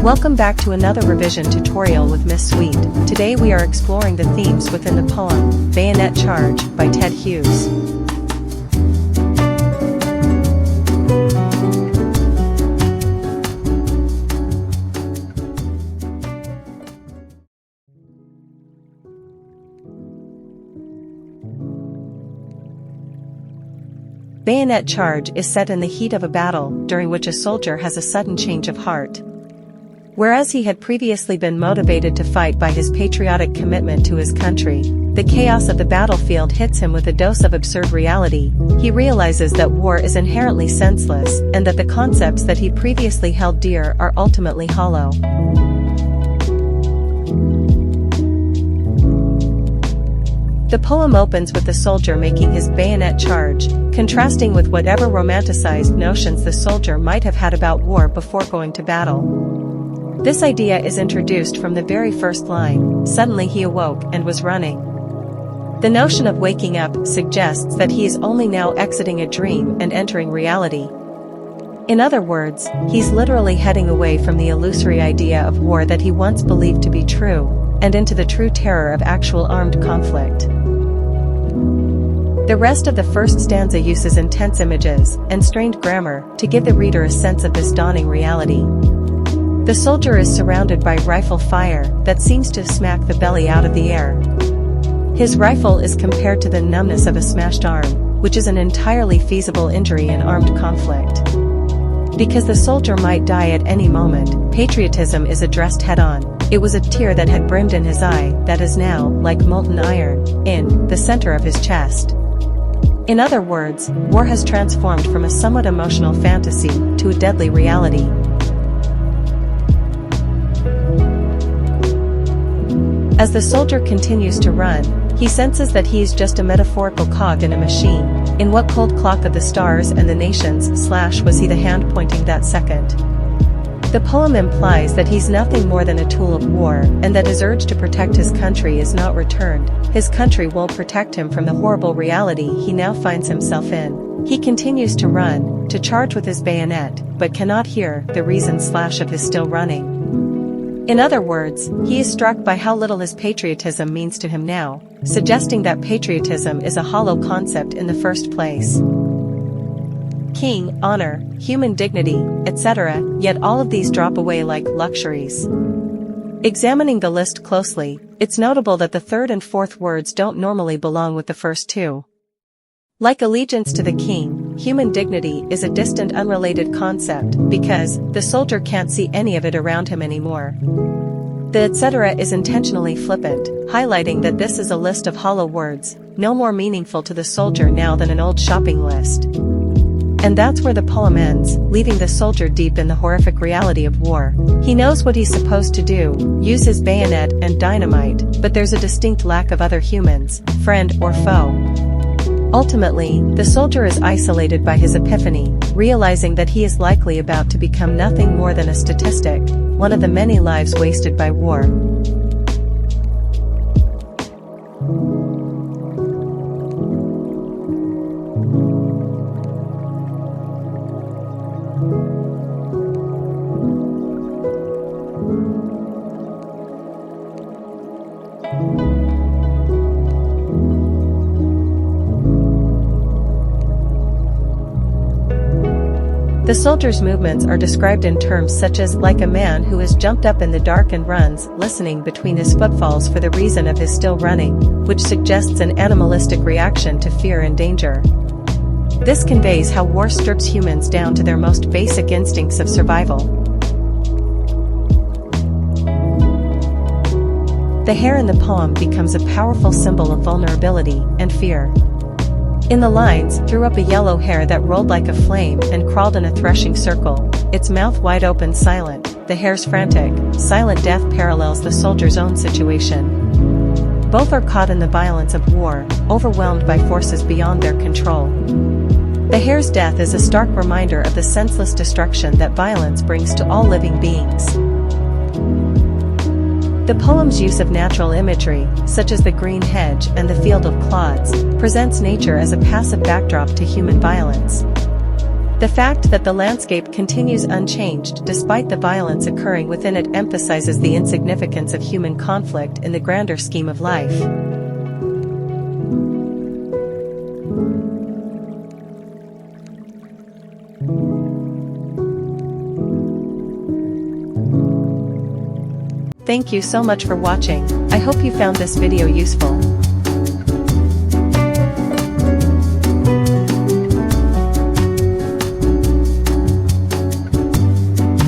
Welcome back to another revision tutorial with Miss Sweet. Today we are exploring the themes within the poem, Bayonet Charge, by Ted Hughes. Bayonet Charge is set in the heat of a battle, during which a soldier has a sudden change of heart. Whereas he had previously been motivated to fight by his patriotic commitment to his country, the chaos of the battlefield hits him with a dose of absurd reality. He realizes that war is inherently senseless, and that the concepts that he previously held dear are ultimately hollow. The poem opens with the soldier making his bayonet charge, contrasting with whatever romanticized notions the soldier might have had about war before going to battle. This idea is introduced from the very first line. Suddenly he awoke and was running. The notion of waking up suggests that he is only now exiting a dream and entering reality. In other words, he's literally heading away from the illusory idea of war that he once believed to be true, and into the true terror of actual armed conflict. The rest of the first stanza uses intense images and strained grammar to give the reader a sense of this dawning reality. The soldier is surrounded by rifle fire that seems to smack the belly out of the air. His rifle is compared to the numbness of a smashed arm, which is an entirely feasible injury in armed conflict. Because the soldier might die at any moment, patriotism is addressed head-on. It was a tear that had brimmed in his eye that is now, like molten iron, in the center of his chest. In other words, war has transformed from a somewhat emotional fantasy to a deadly reality. As the soldier continues to run, he senses that he is just a metaphorical cog in a machine. In what cold clock of the stars and the nations / was he the hand pointing that second? The poem implies that he's nothing more than a tool of war, and that his urge to protect his country is not returned. His country won't protect him from the horrible reality he now finds himself in. He continues to run, to charge with his bayonet, but cannot hear the reason / of his still running. In other words, he is struck by how little his patriotism means to him now, suggesting that patriotism is a hollow concept in the first place. King, honor, human dignity, etc., yet all of these drop away like luxuries. Examining the list closely, it's notable that the third and fourth words don't normally belong with the first two. Like allegiance to the king, human dignity is a distant unrelated concept because the soldier can't see any of it around him anymore. The etc. is intentionally flippant, highlighting that this is a list of hollow words, no more meaningful to the soldier now than an old shopping list. And that's where the poem ends, leaving the soldier deep in the horrific reality of war. He knows what he's supposed to do, use his bayonet and dynamite, but there's a distinct lack of other humans, friend or foe. Ultimately, the soldier is isolated by his epiphany, realizing that he is likely about to become nothing more than a statistic, one of the many lives wasted by war. The soldier's movements are described in terms such as like a man who has jumped up in the dark and runs, listening between his footfalls for the reason of his still running, which suggests an animalistic reaction to fear and danger. This conveys how war strips humans down to their most basic instincts of survival. The hair in the poem becomes a powerful symbol of vulnerability and fear. In the lines, threw up a yellow hair that rolled like a flame and crawled in a threshing circle, its mouth wide open silent, the hair's frantic, silent death parallels the soldier's own situation. Both are caught in the violence of war, overwhelmed by forces beyond their control. The hare's death is a stark reminder of the senseless destruction that violence brings to all living beings. The poem's use of natural imagery, such as the green hedge and the field of clods, presents nature as a passive backdrop to human violence. The fact that the landscape continues unchanged despite the violence occurring within it emphasizes the insignificance of human conflict in the grander scheme of life. Thank you so much for watching. I hope you found this video useful.